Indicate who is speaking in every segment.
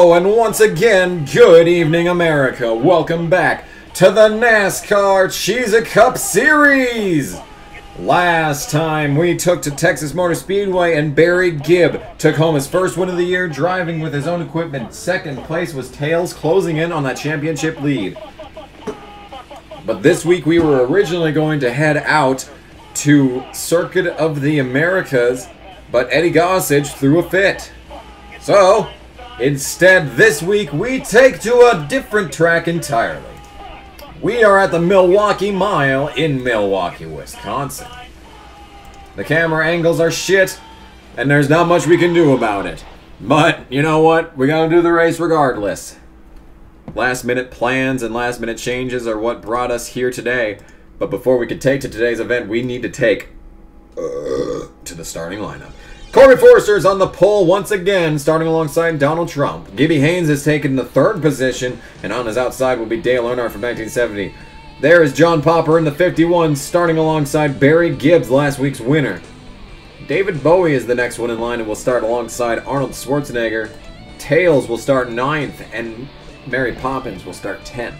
Speaker 1: Hello, and once again, good evening, America. Welcome back to the NASCAR Cheez Cup Series. Last time, we took to Texas Motor Speedway, and Barry Gibb took home his first win of the year driving with his own equipment. Second place was Tails, closing in on that championship lead. But this week, we were originally going to head out to Circuit of the Americas, but Eddie Gossage threw a fit. So, instead, this week, we take to a different track entirely. We are at the Milwaukee Mile in Milwaukee, Wisconsin. The camera angles are shit, and there's not much we can do about it. But, you know what? We gotta do the race regardless. Last minute plans and last minute changes are what brought us here today. But before we can take to today's event, we need to take to the starting lineup. Corbin Forrester is on the pole once again, starting alongside Donald Trump. Gibby Haynes has taken the third position, and on his outside will be Dale Earnhardt from 1970. There is John Popper in the 51, starting alongside Barry Gibbs, last week's winner. David Bowie is the next one in line and will start alongside Arnold Schwarzenegger. Tails will start 9th, and Mary Poppins will start 10th.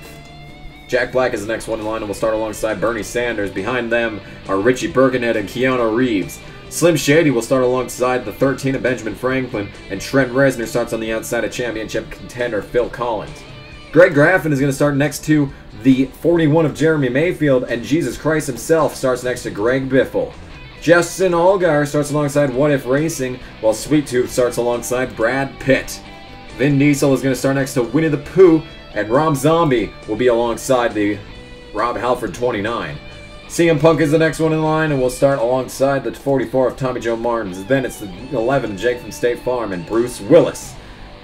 Speaker 1: Jack Black is the next one in line and will start alongside Bernie Sanders. Behind them are Richie Birkenhead and Keanu Reeves. Slim Shady will start alongside the 13 of Benjamin Franklin, and Trent Reznor starts on the outside of championship contender Phil Collins. Greg Graffin is going to start next to the 41 of Jeremy Mayfield, and Jesus Christ himself starts next to Greg Biffle. Justin Allgaier starts alongside What If Racing, while Sweet Tooth starts alongside Brad Pitt. Vin Diesel is going to start next to Winnie the Pooh, and Rob Zombie will be alongside the Rob Halford 29. CM Punk is the next one in line and will start alongside the 44 of Tommy Joe Martins. Then it's the 11 Jake from State Farm and Bruce Willis.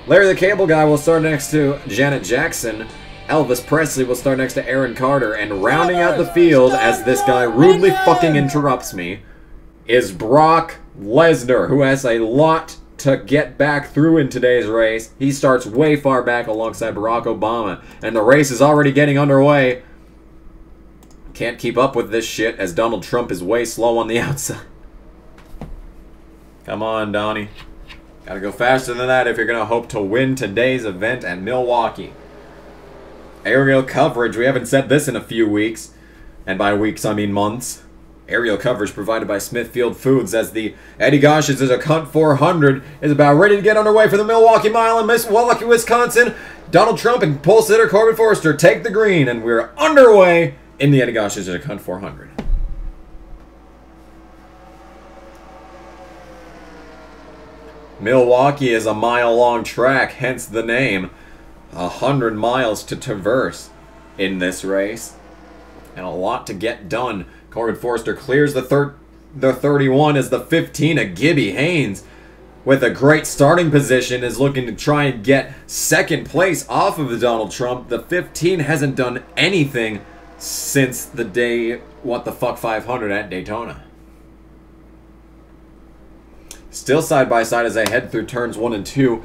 Speaker 1: Larry the Cable Guy will start next to Janet Jackson. Elvis Presley will start next to Aaron Carter. And rounding out the field, as this guy rudely fucking interrupts me, is Brock Lesnar, who has a lot to get back through in today's race. He starts way far back alongside Barack Obama, and the race is already getting underway. Can't keep up with this shit as Donald Trump is way slow on the outside. Come on, Donnie. Gotta go faster than that if you're gonna hope to win today's event at Milwaukee. Aerial coverage. We haven't said this in a few weeks. And by weeks, I mean months. Aerial coverage provided by Smithfield Foods as the Eddie Gosh's is a Cunt 400 is about ready to get underway for the Milwaukee Mile in Milwaukee, Wisconsin. Donald Trump and pole sitter Corbin Forrester take the green, and we're underway in the Eddie Gosh's is a Cunt 400. Milwaukee is a mile-long track, hence the name. 100 miles to traverse in this race, and a lot to get done. Corbin Forrester clears the 31 as the 15 of Gibby Haynes, with a great starting position, is looking to try and get second place off of Donald Trump. The 15 hasn't done anything since the day What the Fuck 500 at Daytona. Still side by side as I head through turns 1 and 2,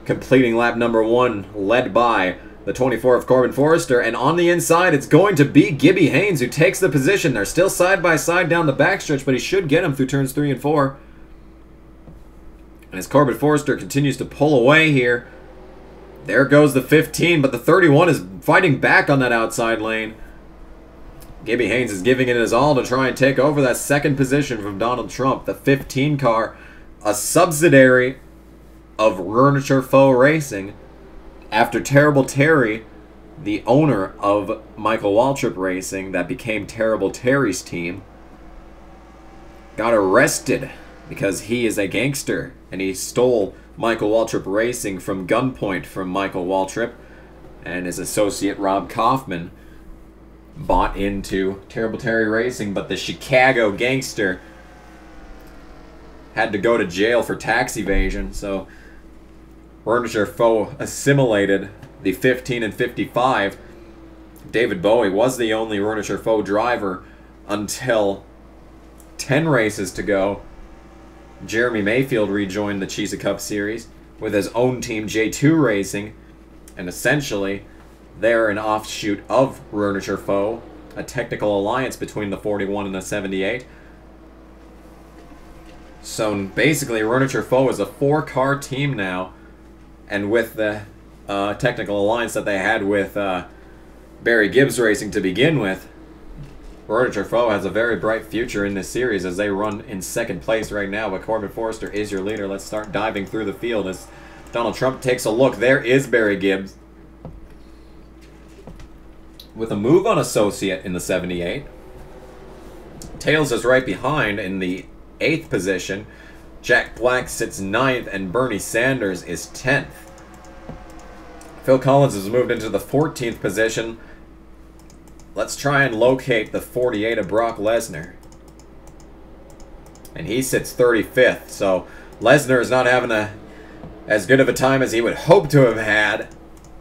Speaker 1: completing lap number 1, led by the 24 of Corbin Forrester, and on the inside it's going to be Gibby Haynes who takes the position. They're still side by side down the backstretch, but he should get him through turns 3 and 4. And as Corbin Forrester continues to pull away here, there goes the 15, but the 31 is fighting back on that outside lane. Gibby Haynes is giving it his all to try and take over that second position from Donald Trump. The 15 car, a subsidiary of Ruernicher Foe Racing, after Terrible Terry, the owner of Michael Waltrip Racing that became Terrible Terry's team, got arrested because he is a gangster and he stole Michael Waltrip Racing from gunpoint from Michael Waltrip, and his associate Rob Kaufman bought into Terrible Terry Racing, but the Chicago gangster had to go to jail for tax evasion, so Ruernicher Foe assimilated the 15 and 55. David Bowie was the only Ruernicher Foe driver until 10 races to go. Jeremy Mayfield rejoined the Cheez Cup Series with his own team, J2 Racing, and essentially they're an offshoot of Ruernicher Foe, a technical alliance between the 41 and the 78. So basically, Ruernicher Foe is a 4-car team now, and with the technical alliance that they had with Barry Gibbs Racing to begin with. Rotor Truffaut has a very bright future in this series as they run in second place right now, but Corbin Forrester is your leader. Let's start diving through the field as Donald Trump takes a look. There is Barry Gibbs with a move on Associate in the 78. Tails is right behind in the 8th position. Jack Black sits 9th, and Bernie Sanders is 10th. Phil Collins has moved into the 14th position. Let's try and locate the 48 of Brock Lesnar. And he sits 35th, so Lesnar is not having as good of a time as he would hope to have had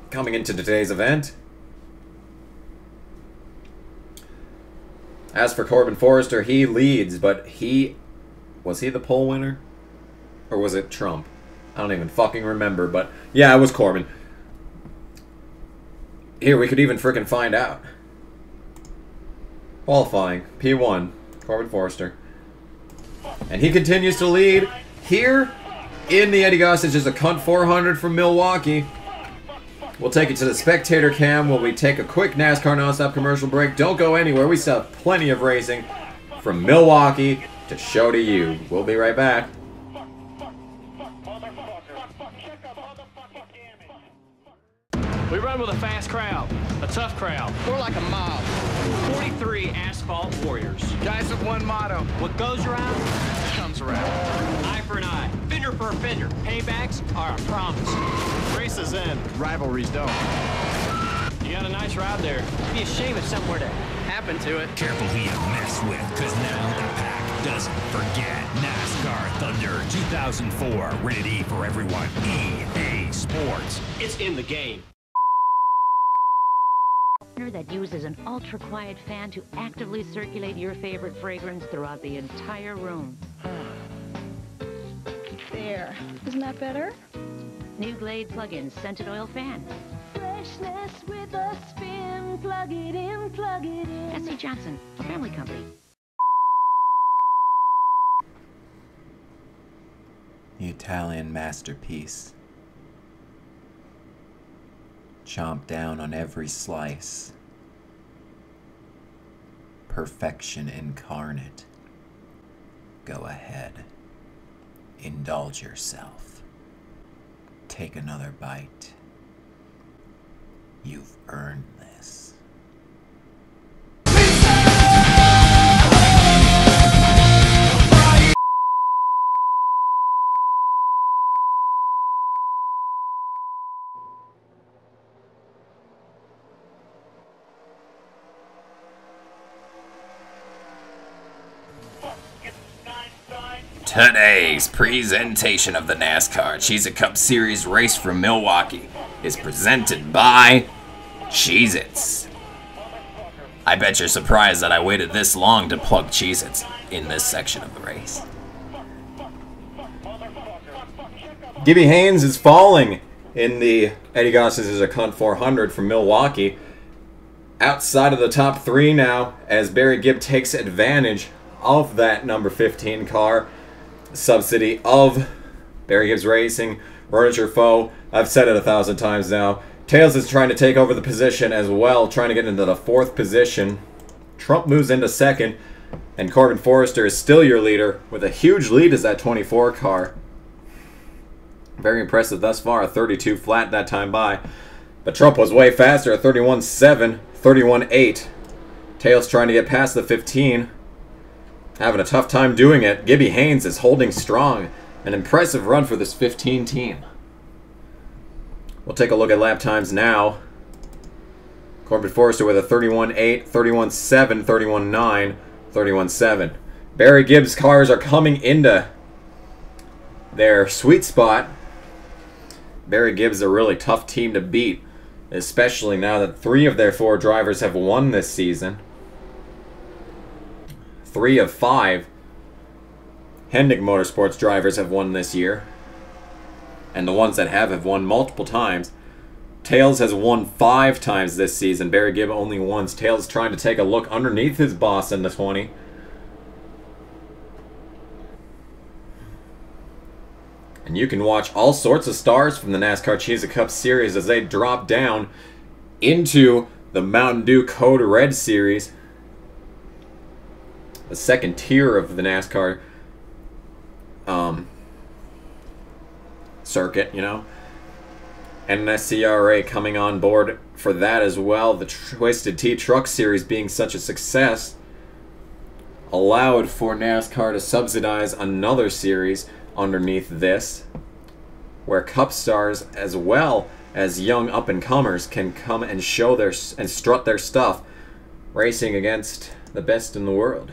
Speaker 1: coming into today's event. As for Corbin Forrester, he leads, but was he the pole winner? Or was it Trump? I don't even fucking remember, but yeah, it was Corbin. Here, we could even frickin' find out. Qualifying, P1, Corbin Forrester. And he continues to lead here in the Eddie Gossage is a Cunt 400 from Milwaukee. We'll take it to the spectator cam while we take a quick NASCAR nonstop commercial break. Don't go anywhere. We still have plenty of racing from Milwaukee to show to you. We'll be right back.
Speaker 2: We run with a fast crowd, a tough crowd.
Speaker 3: More like a mob.
Speaker 2: 43 asphalt warriors.
Speaker 3: Guys with one motto.
Speaker 2: What goes around
Speaker 3: Comes around.
Speaker 2: eye for an eye, fender for a fender. Paybacks are a promise. Races end, rivalries don't. You got a nice ride there. It'd be a shame if something were to happen to it.
Speaker 4: Careful who you mess with, because now the pack doesn't forget. NASCAR Thunder 2004, rated E for everyone. EA Sports.
Speaker 2: It's in the game.
Speaker 5: That uses an ultra-quiet fan to actively circulate your favorite fragrance throughout the entire room.
Speaker 6: There. Isn't that better?
Speaker 5: New Glade plug-in scented oil fan.
Speaker 6: Freshness with a spin. Plug it in, plug it in.
Speaker 5: S.C. Johnson, a family company.
Speaker 7: The Italian masterpiece. Chomp down on every slice. Perfection incarnate. Go ahead. Indulge yourself. Take another bite. You've earned this.
Speaker 1: Today's presentation of the NASCAR Cheez Cup Series race from Milwaukee is presented by Cheez-Its. I bet you're surprised that I waited this long to plug Cheez-Its in this section of the race. Gibby Haynes is falling in the Eddie Gossage is a Cunt 400 from Milwaukee. Outside of the top 3 now as Barry Gibb takes advantage of that number 15 car. Subsidy of Barry Gibbs Racing, Rotor Truffaut. I've said it 1,000 times now. Tails is trying to take over the position as well, trying to get into the 4th position. Trump moves into 2nd, and Corbin Forrester is still your leader with a huge lead as that 24 car. Very impressive thus far, a 32 flat that time by. But Trump was way faster, a 31.7, 31.8. Tails trying to get past the 15. Having a tough time doing it. Gibby Haynes is holding strong. An impressive run for this 15 team. We'll take a look at lap times now. Corbin Forrester with a 31.8, 31.7, 31.9, 31.7. Barry Gibbs cars are coming into their sweet spot. Barry Gibbs is a really tough team to beat, especially now that 3 of their 4 drivers have won this season. 3 of 5 Hendrick Motorsports drivers have won this year. And the ones that have won multiple times. Tails has won 5 times this season. Barry Gibb only once. Tails trying to take a look underneath his boss in the 20. And And you can watch all sorts of stars from the NASCAR Cheez Cup Series as they drop down into the Mountain Dew Code Red Series, the second tier of the NASCAR circuit, you know. NSCRA coming on board for that as well. The Twisted Tea Truck Series being such a success allowed for NASCAR to subsidize another series underneath this, where Cup stars as well as young up-and-comers can come and show their and strut their stuff, racing against the best in the world.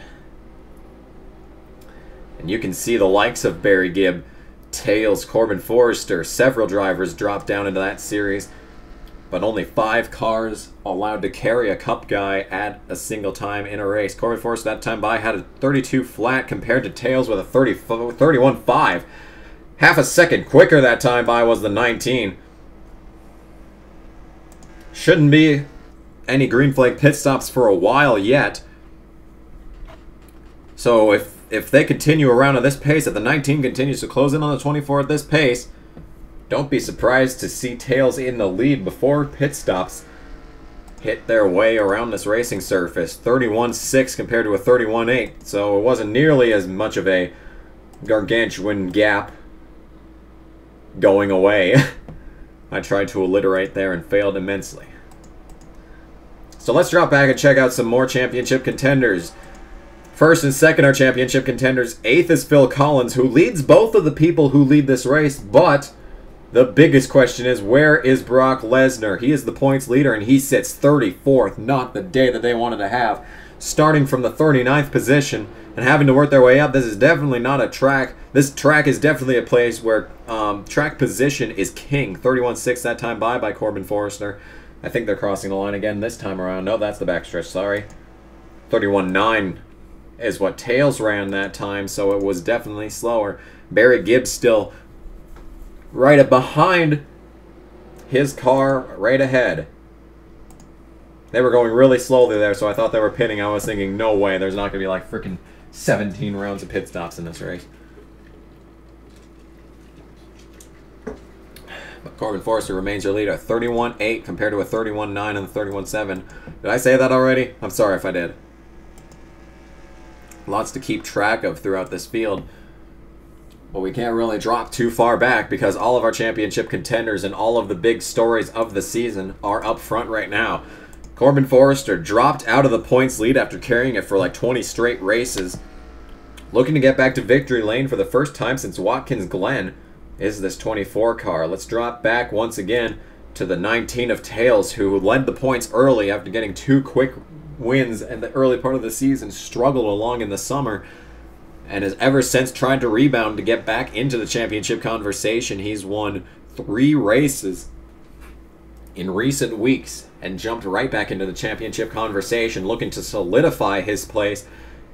Speaker 1: And you can see the likes of Barry Gibb, Tails, Corbin Forrester, several drivers drop down into that series, but only 5 cars allowed to carry a Cup guy at a single time in a race. Corbin Forrester that time by had a 32 flat compared to Tails with a 31.5. Half a second quicker that time by was the 19. Shouldn't be any green flag pit stops for a while yet. So if they continue around at this pace, if the 19 continues to close in on the 24 at this pace, don't be surprised to see Tails in the lead before pit stops hit their way around this racing surface. 31.6 compared to a 31.8, so it wasn't nearly as much of a gargantuan gap going away. I tried to alliterate there and failed immensely. So let's drop back and check out some more championship contenders. First and second are championship contenders. 8th is Phil Collins, who leads both of the people who lead this race, but the biggest question is, where is Brock Lesnar? He is the points leader, and he sits 34th, not the day that they wanted to have. Starting from the 39th position and having to work their way up, this is definitely not a track. This track is definitely a place where track position is king. 31.6 that time by Corbin Forrester. I think they're crossing the line again this time around. No, that's the backstretch, sorry. 31.9 is what Tails ran that time, so it was definitely slower. Barry Gibbs still right up behind his car, right ahead. They were going really slowly there, so I thought they were pitting. I was thinking, no way, there's not going to be like freaking 17 rounds of pit stops in this race. But Corbin Forrester remains your leader, 31.8 compared to a 31.9 and the 31.7. Did I say that already? I'm sorry if I did. Lots to keep track of throughout this field. But we can't really drop too far back because all of our championship contenders and all of the big stories of the season are up front right now. Corbin Forrester dropped out of the points lead after carrying it for like 20 straight races. Looking to get back to victory lane for the first time since Watkins Glen is this 24 car. Let's drop back once again to the 19 of Tails, who led the points early after getting 2 quick wins in the early part of the season, struggled along in the summer, and has ever since tried to rebound to get back into the championship conversation. He's won 3 races in recent weeks and jumped right back into the championship conversation, looking to solidify his place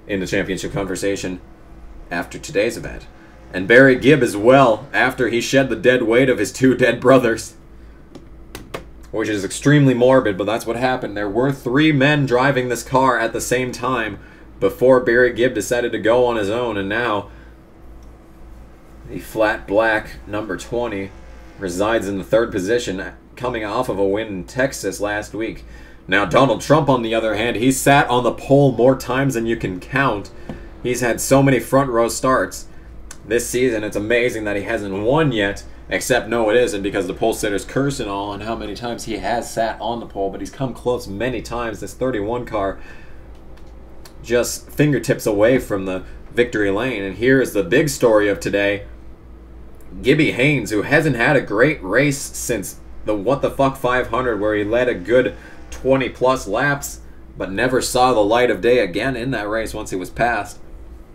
Speaker 1: in the championship conversation after today's event. And Barry Gibb as well, after he shed the dead weight of his 2 dead brothers, which is extremely morbid, but that's what happened. There were 3 men driving this car at the same time before Barry Gibb decided to go on his own, and now the flat black number 20 resides in the 3rd position, coming off of a win in Texas last week. Now Donald Trump, on the other hand, he's sat on the pole more times than you can count. He's had so many front row starts this season, it's amazing that he hasn't won yet. Except, no, it isn't, because the pole sitters curse and all on how many times he has sat on the pole, but he's come close many times. This 31 car just fingertips away from the victory lane. And here is the big story of today. Gibby Haynes, who hasn't had a great race since the What the Fuck 500, where he led a good 20-plus laps, but never saw the light of day again in that race once he was passed.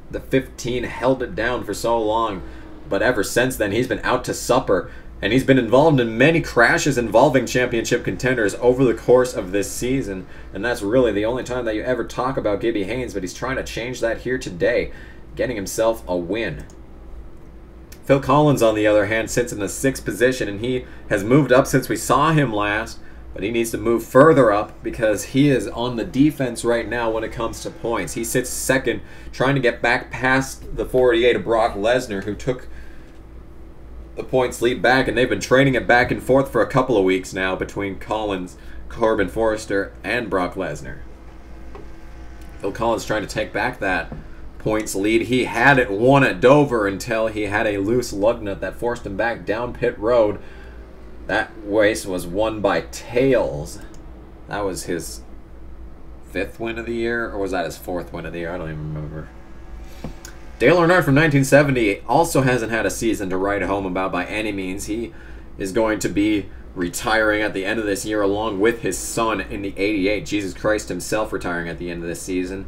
Speaker 1: The 15 held it down for so long. But ever since then, he's been out to supper, and he's been involved in many crashes involving championship contenders over the course of this season, and that's really the only time that you ever talk about Gibby Haynes, but he's trying to change that here today, getting himself a win. Phil Collins, on the other hand, sits in the 6th position, and he has moved up since we saw him last, but he needs to move further up because he is on the defense right now when it comes to points. He sits 2nd, trying to get back past the 48 of Brock Lesnar, who took the points lead back, and they've been trading it back and forth for a couple of weeks now between Collins, Corbin Forrester, and Brock Lesnar. Phil Collins trying to take back that points lead. He had it won at Dover until he had a loose lug nut that forced him back down pit road. That race was won by Tails. That was his 5th win of the year, or was that his 4th win of the year? I don't even remember. Dale Earnhardt from 1970 also hasn't had a season to write home about by any means. He is going to be retiring at the end of this year along with his son in the 88. Jesus Christ himself retiring at the end of this season.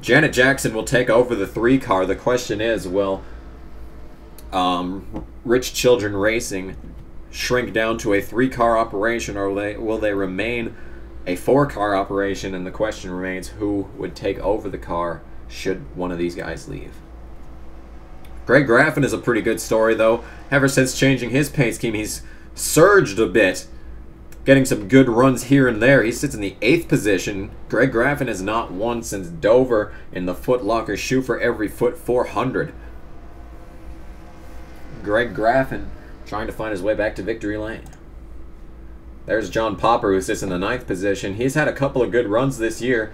Speaker 1: Janet Jackson will take over the 3 car. The question is, will Rich Children Racing shrink down to a 3-car operation, or will they remain a 4-car operation? And the question remains, who would take over the car should one of these guys leave? Greg Graffin is a pretty good story, though. Ever since changing his paint scheme, he's surged a bit, getting some good runs here and there. He sits in the 8th position. Greg Graffin has not won since Dover in the Foot Locker Shoe for Every Foot 400. Greg Graffin trying to find his way back to victory lane. There's John Popper, who sits in the 9th position. He's had a couple of good runs this year,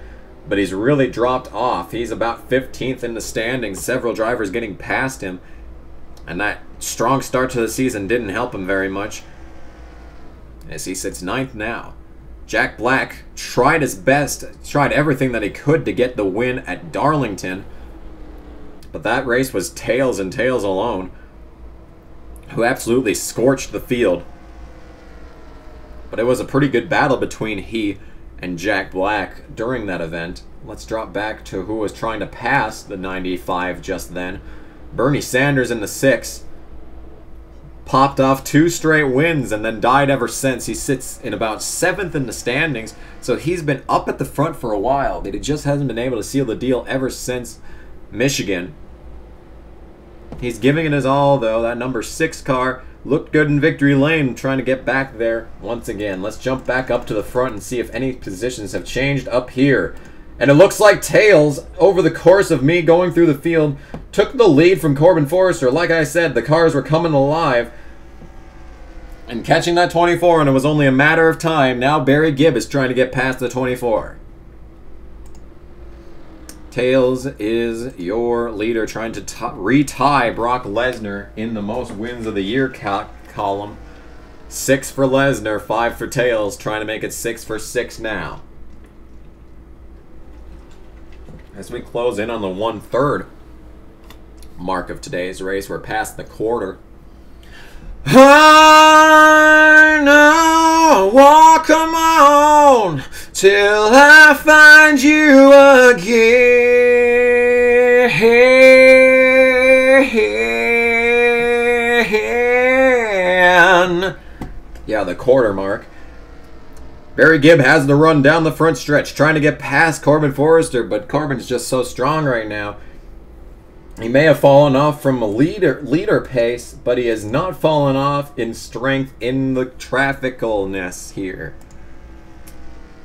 Speaker 1: but he's really dropped off. He's about 15th in the standings, several drivers getting past him, and that strong start to the season didn't help him very much, as he sits 9th now. Jack Black tried his best, tried everything that he could to get the win at Darlington, but that race was Tails and Tails alone, who absolutely scorched the field. But it was a pretty good battle between he and Jack Black during that event. Let's drop back to who was trying to pass the 95 just then. Bernie Sanders in the 6. Popped off 2 straight wins and then died ever since. He sits in about 7th in the standings, so he's been up at the front for a while, but he just hasn't been able to seal the deal ever since Michigan. He's giving it his all, though. That number 6 car looked good in victory lane, trying to get back there once again. Let's jump back up to the front and see if any positions have changed up here. And it looks like Tails, over the course of me going through the field, took the lead from Corbin Forrester. Like I said, the cars were coming alive and catching that 24, and it was only a matter of time. Now Barry Gibb is trying to get past the 24. Tails is your leader, trying to retie Brock Lesnar in the most wins of the year column. 6 for Lesnar, 5 for Tails, trying to make it 6 for 6 now. As we close in on the 1/3 mark of today's race, we're past the quarter. I know, walk on till I find you again. Yeah, the quarter mark. Barry Gibb has the run down the front stretch, trying to get past Corbin Forrester, but Corbin's just so strong right now. He may have fallen off from a leader pace, but he has not fallen off in strength in the trafficalness here.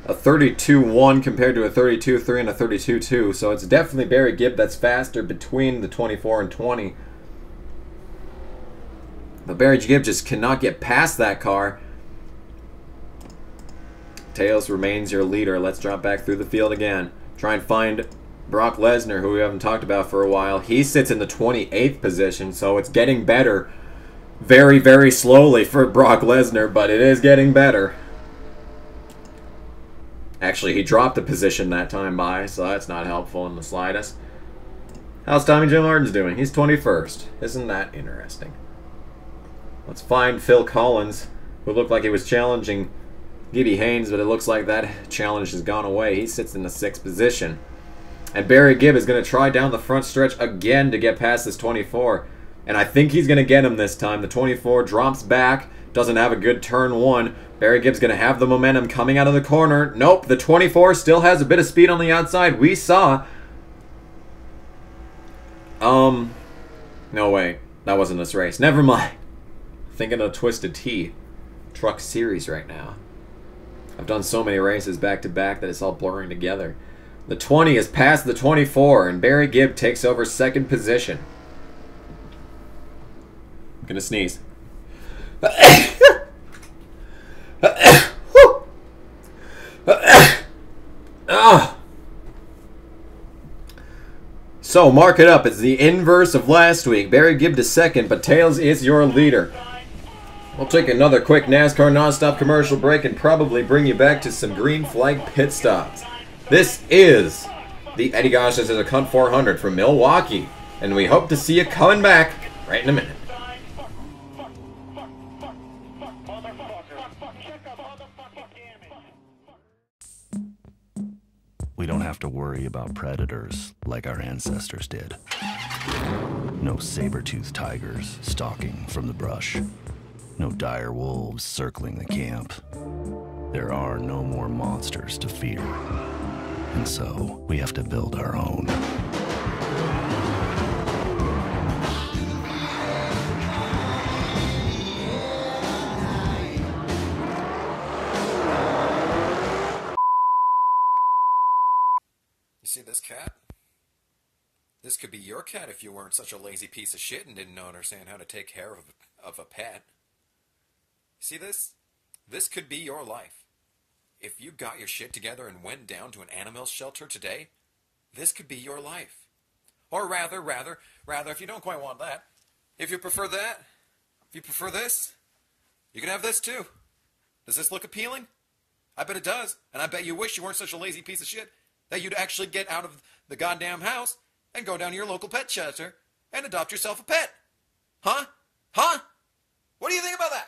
Speaker 1: A 32.1 compared to a 32.3 and a 32.2, so it's definitely Barry Gibb that's faster between the 24 and 20. But Barry Gibb just cannot get past that car. Tails remains your leader. Let's drop back through the field again. Try and find Brock Lesnar, who we haven't talked about for a while. He sits in the 28th position, so it's getting better very, very slowly for Brock Lesnar, but it is getting better. Actually, he dropped a position that time by, so that's not helpful in the slightest. How's Tommy Jim Martin's doing? He's 21st. Isn't that interesting? Let's find Phil Collins, who looked like he was challenging Gibby Haynes, but it looks like that challenge has gone away. He sits in the 6th position. And Barry Gibb is going to try down the front stretch again to get past this 24. And I think he's going to get him this time. The 24 drops back, doesn't have a good turn 1. Barry Gibb's going to have the momentum coming out of the corner. Nope, the 24 still has a bit of speed on the outside. We saw... No, wait. That wasn't this race. Never mind. Thinking of Twisted Tea Truck Series right now. I've done so many races back to back that it's all blurring together. The 20 is past the 24, and Barry Gibb takes over 2nd position. I'm gonna sneeze. So, mark it up. It's the inverse of last week. Barry Gibb to second, but Tails is your leader. We'll take another quick NASCAR nonstop commercial break and probably bring you back to some green flag pit stops. This is the Eddie Gosh, this is a Cunt 400 from Milwaukee, and we hope to see you coming back right in a minute.
Speaker 8: We don't have to worry about predators like our ancestors did. No saber-toothed tigers stalking from the brush. No dire wolves circling the camp. There are no more monsters to fear. And so, we have to build our own.
Speaker 1: You see this cat? This could be your cat if you weren't such a lazy piece of shit and didn't understand how to take care of a pet. See this? This could be your life. If you got your shit together and went down to an animal shelter today, this could be your life. Or rather, if you don't quite want that, if you prefer that, if you prefer this, you can have this too. Does this look appealing? I bet it does, and I bet you wish you weren't such a lazy piece of shit that you'd actually get out of the goddamn house and go down to your local pet shelter and adopt yourself a pet. Huh? Huh? What do you think about that?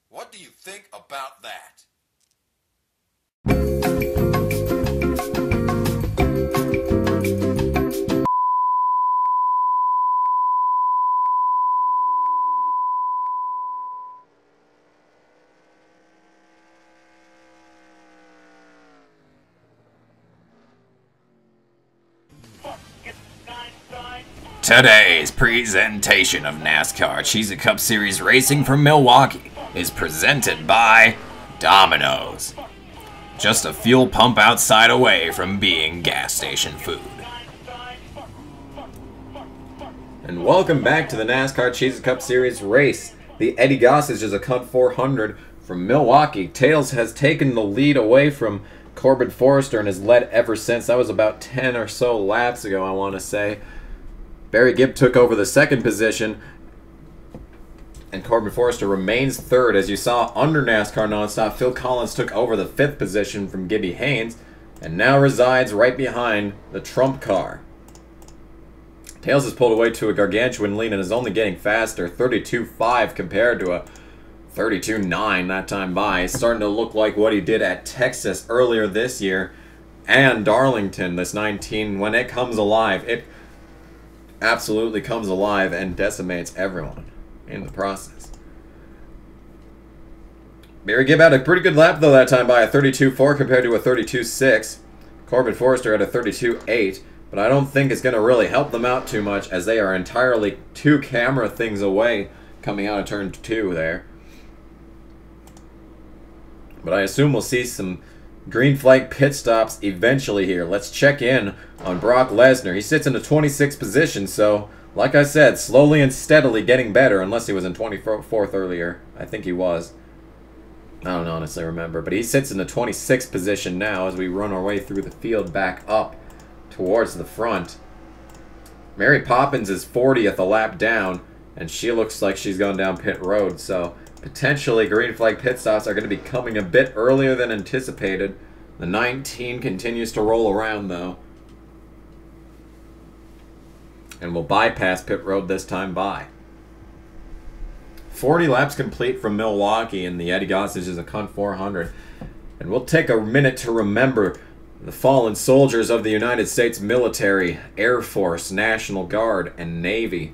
Speaker 1: What do you think about that?
Speaker 7: Today's presentation of NASCAR Cheez Cup Series Racing from Milwaukee is presented by Domino's. Just a fuel pump outside away from being gas station food.
Speaker 1: And welcome back to the NASCAR Cheez Cup Series race. The Eddie Gossage is a Cunt 400 from Milwaukee. Tails has taken the lead away from Corbin Forrester and has led ever since. That was about 10 or so laps ago, I want to say. Barry Gibb took over the second position, and Corbin Forrester remains third. As you saw under NASCAR Nonstop, Phil Collins took over the fifth position from Gibby Haynes, and now resides right behind the Trump car. Tails has pulled away to a gargantuan lead and is only getting faster, 32.5 compared to a 32.9 that time by. It's starting to look like what he did at Texas earlier this year, and Darlington, this 19, when it comes alive, it absolutely comes alive and decimates everyone in the process. Barry Gibb had a pretty good lap though that time by a 32.4 compared to a 32.6. Corbin Forrester had a 32.8, but I don't think it's going to really help them out too much as they are entirely two camera things away coming out of turn 2 there. But I assume we'll see some green flag pit stops eventually here. Let's check in on Brock Lesnar. He sits in the 26th position, so like I said, slowly and steadily getting better, unless he was in 24th earlier. I think he was. I don't honestly remember, but he sits in the 26th position now as we run our way through the field back up towards the front. Mary Poppins is 40th a lap down, and she looks like she's gone down pit road, so potentially green flag pit stops are going to be coming a bit earlier than anticipated. The 19 continues to roll around though, and will bypass pit road this time by. 40 laps complete from Milwaukee, and the Eddie Gossage is a Cunt 400. And we'll take a minute to remember the fallen soldiers of the United States military, Air Force, National Guard, and Navy.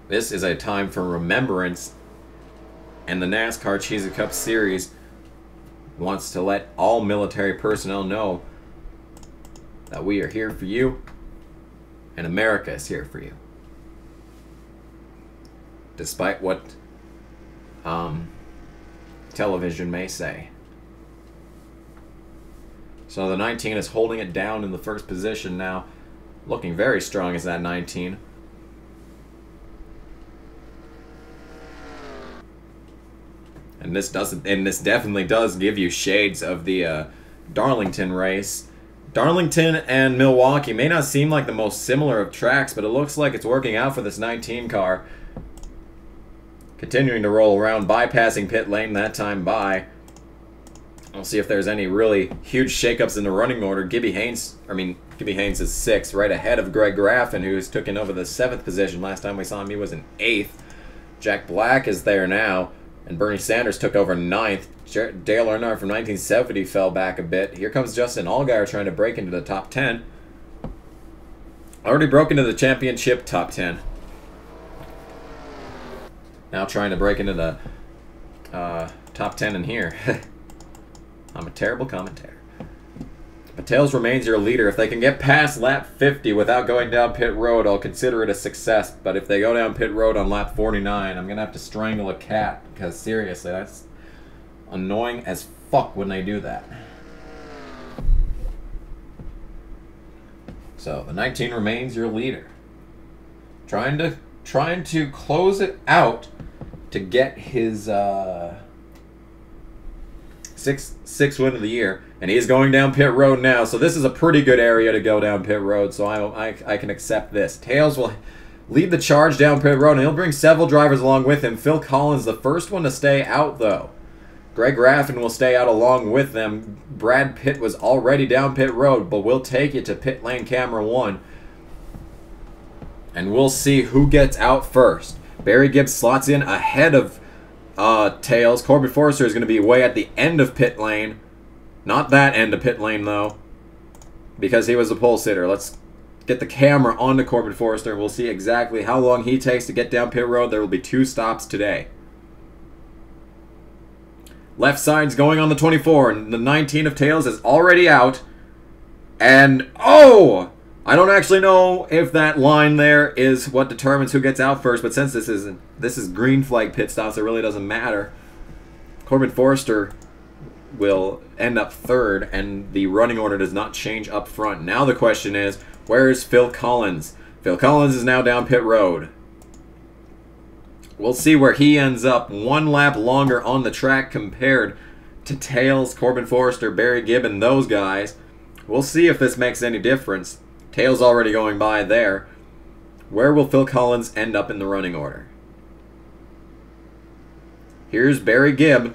Speaker 1: This is a time for remembrance, and the NASCAR Cheez Cup Series wants to let all military personnel know that we are here for you, and America is here for you. Despite what television may say. So the 19 is holding it down in the first position now, looking very strong as that 19. And this definitely does give you shades of the Darlington race. Darlington and Milwaukee may not seem like the most similar of tracks, but it looks like it's working out for this 19 car. Continuing to roll around, bypassing pit lane that time by. We'll see if there's any really huge shakeups in the running order. Gibby Haynes is 6th, right ahead of Greg Graffin, who's taken over the 7th position. Last time we saw him, he was in 8th. Jack Black is there now, and Bernie Sanders took over 9th. Dale Earnhardt from 1970 fell back a bit. Here comes Justin Allgaier trying to break into the top 10. Already broke into the championship top 10. Now trying to break into the top 10 in here. I'm a terrible commentator. But Tails remains your leader. If they can get past lap 50 without going down pit road, I'll consider it a success. But if they go down pit road on lap 49, I'm going to have to strangle a cat. Because seriously, that's annoying as fuck when they do that. So, the 19 remains your leader. Trying to close it out to get his sixth win of the year, and he is going down pit road now. So this is a pretty good area to go down pit road. So I can accept this. Tails will lead the charge down pit road, and he'll bring several drivers along with him. Phil Collins, the first one to stay out though. Greg Raffin will stay out along with them. Brad Pitt was already down pit road, but we'll take you to pit lane camera 1. And we'll see who gets out first. Barry Gibbs slots in ahead of Tails. Corbin Forrester is going to be way at the end of pit lane. Not that end of pit lane, though, because he was a pole sitter. Let's get the camera onto Corbin Forrester, and we'll see exactly how long he takes to get down pit road. There will be 2 stops today. Left side's going on the 24, and the 19 of Tails is already out. And, oh! I don't actually know if that line there is what determines who gets out first, but since this is green flag pit stops, it really doesn't matter. Corbin Forrester will end up 3rd, and the running order does not change up front. Now the question is, where is Phil Collins? Phil Collins is now down pit road. We'll see where he ends up 1 lap longer on the track compared to Tails, Corbin Forrester, Barry Gibb, and those guys. We'll see if this makes any difference. Tails already going by there. Where will Phil Collins end up in the running order? Here's Barry Gibb.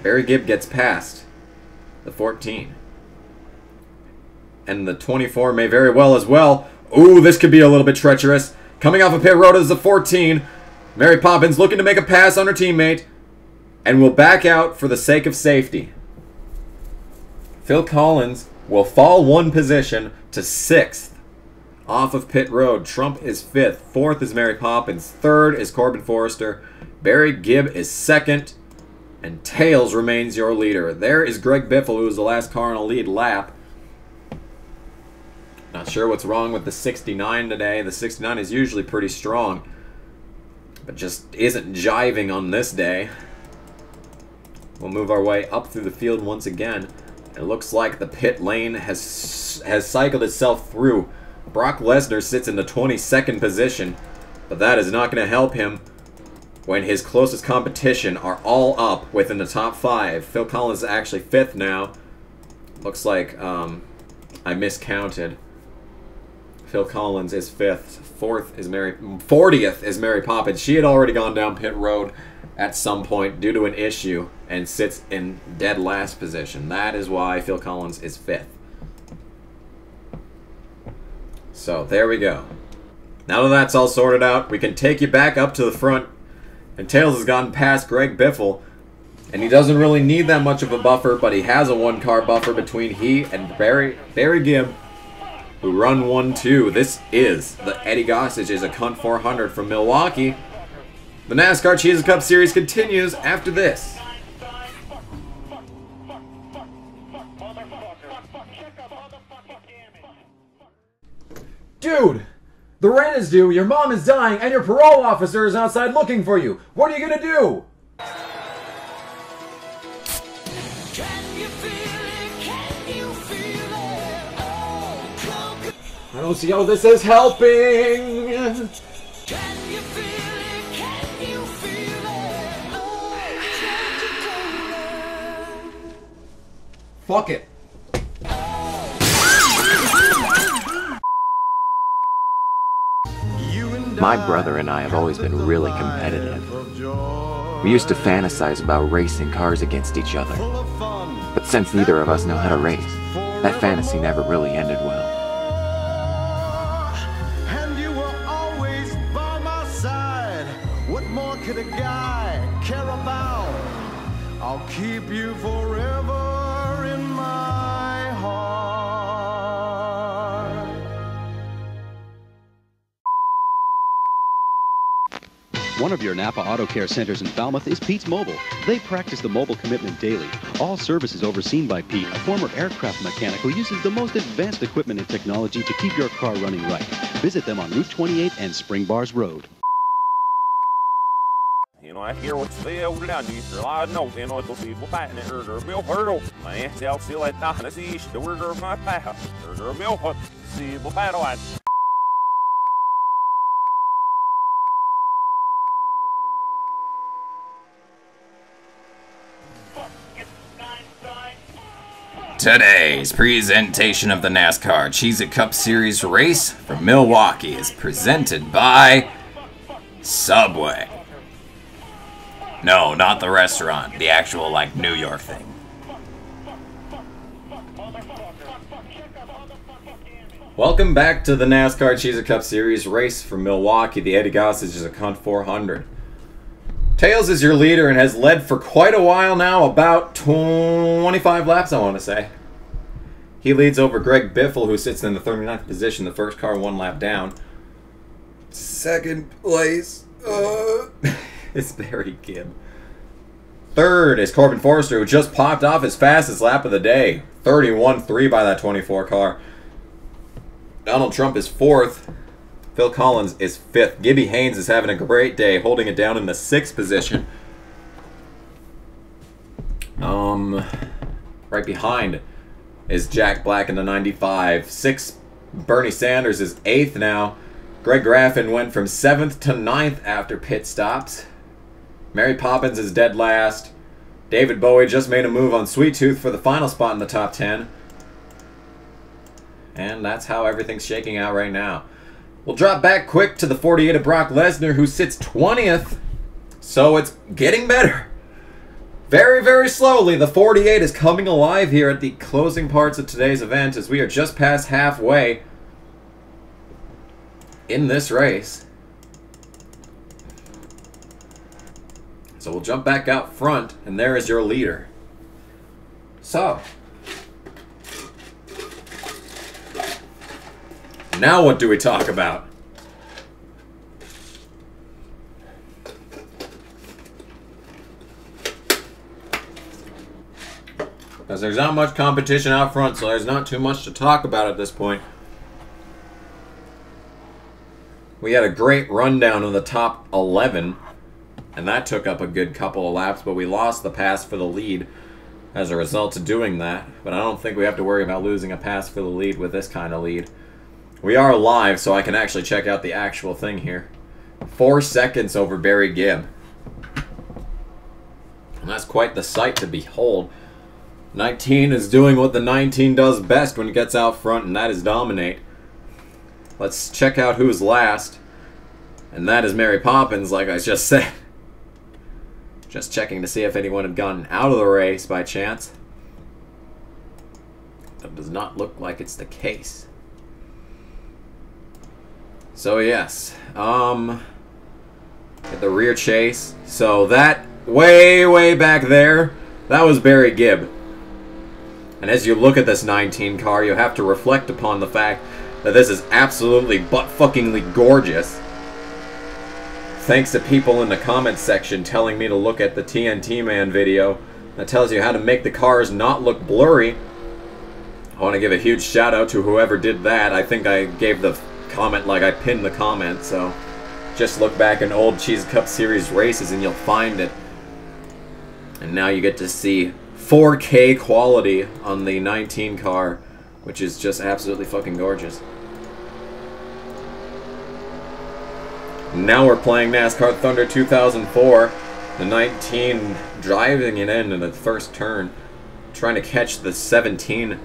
Speaker 1: Barry Gibb gets past the 14. And the 24 may very well as well. Ooh, this could be a little bit treacherous. Coming off of pit road is the 14. Mary Poppins looking to make a pass on her teammate. And will back out for the sake of safety. Phil Collins will fall 1 position to 6th off of pit road. Trump is 5th. 4th is Mary Poppins. 3rd is Corbin Forrester. Barry Gibb is 2nd. And Tails remains your leader. There is Greg Biffle, who was the last car on a lead lap. Not sure what's wrong with the 69 today. The 69 is usually pretty strong, but just isn't jiving on this day. We'll move our way up through the field once again. It looks like the pit lane has cycled itself through. Brock Lesnar sits in the 22nd position, but that is not going to help him when his closest competition are all up within the top 5. Phil Collins is actually 5th now. Looks like I miscounted. Phil Collins is 5th. 40th is Mary Poppins. She had already gone down pit road at some point due to an issue and sits in dead last position. That is why Phil Collins is 5th. So there we go. Now that that's all sorted out, we can take you back up to the front. And Tails has gotten past Greg Biffle, and he doesn't really need that much of a buffer, but he has a 1-car buffer between he and Barry Gibb, who run 1-2. This is the Eddie Gossage is a Cunt 400 from Milwaukee. The NASCAR Cheez Cup Series continues after this.
Speaker 9: Dude, the rent is due, your mom is dying, and your parole officer is outside looking for you. What are you gonna do? I don't see how this is helping. Fuck it.
Speaker 10: My brother and I have always been really competitive. We used to fantasize about racing cars against each other. But since neither of us know how to race, that fantasy never really ended well.
Speaker 11: And you were always by my side. What more could a guy care about? I'll keep you forever in my heart.
Speaker 12: One of your Napa Auto Care centers in Falmouth is Pete's Mobile. They practice the mobile commitment daily. All service is overseen by Pete, a former aircraft mechanic who uses the most advanced equipment and technology to keep your car running right. Visit them on Route 28 and Spring Bars Road.
Speaker 13: I hear what you say over down these I know, it'll be fighting it, or Bill Hurdle. Man, they'll see like that, see, the word of my path, or Bill Hurt, see, the battle line.
Speaker 7: Today's presentation of the NASCAR Cheez Cup Series race from Milwaukee is presented by Subway. No, not the restaurant, the actual, like, New York thing.
Speaker 1: Welcome back to the NASCAR Cheez Cup Series race from Milwaukee. The Eddie Gossage is a Cunt 400. Tails is your leader and has led for quite a while now, about 25 laps, I want to say. He leads over Greg Biffle, who sits in the 39th position, the first car 1 lap down. Second place is Barry Gibb. Third is Corbin Forrester, who just popped off his fastest lap of the day. 31.3 by that 24 car. Donald Trump is 4th. Phil Collins is 5th. Gibby Haynes is having a great day, holding it down in the 6th position. Right behind is Jack Black in the 95. 6th, Bernie Sanders is 8th now. Greg Graffin went from 7th to 9th after pit stops. Mary Poppins is dead last. David Bowie just made a move on Sweet Tooth for the final spot in the top 10. And that's how everything's shaking out right now. We'll drop back quick to the 48 of Brock Lesnar, who sits 20th. So it's getting better. Very, very slowly, the 48 is coming alive here at the closing parts of today's event, as we are just past halfway in this race. So we'll jump back out front, and there is your leader. So, now what do we talk about? Because there's not much competition out front, so there's not too much to talk about at this point. We had a great rundown of the top 11, and that took up a good couple of laps, but we lost the pass for the lead as a result of doing that. But I don't think we have to worry about losing a pass for the lead with this kind of lead. We are live, so I can actually check out the actual thing here. 4 seconds over Barry Gibb. And that's quite the sight to behold. 19 is doing what the 19 does best when it gets out front, and that is dominate. Let's check out who's last. And that is Mary Poppins, like I just said. Just checking to see if anyone had gotten out of the race by chance. That does not look like it's the case. So yes, get the rear chase. So that way back there, that was Barry Gibb. And as you look at this 19 car, you have to reflect upon the fact that this is absolutely butt-fuckingly gorgeous. Thanks to people in the comments section telling me to look at the TNT Man video that tells you how to make the cars not look blurry. I want to give a huge shout out to whoever did that. I think I gave the comment like I pinned the comment, so just look back in old Cheez Cup Series races and you'll find it. And now you get to see 4K quality on the 19 car, which is just absolutely fucking gorgeous. Now we're playing NASCAR Thunder 2004. The 19 driving it into the first turn. trying to catch the 17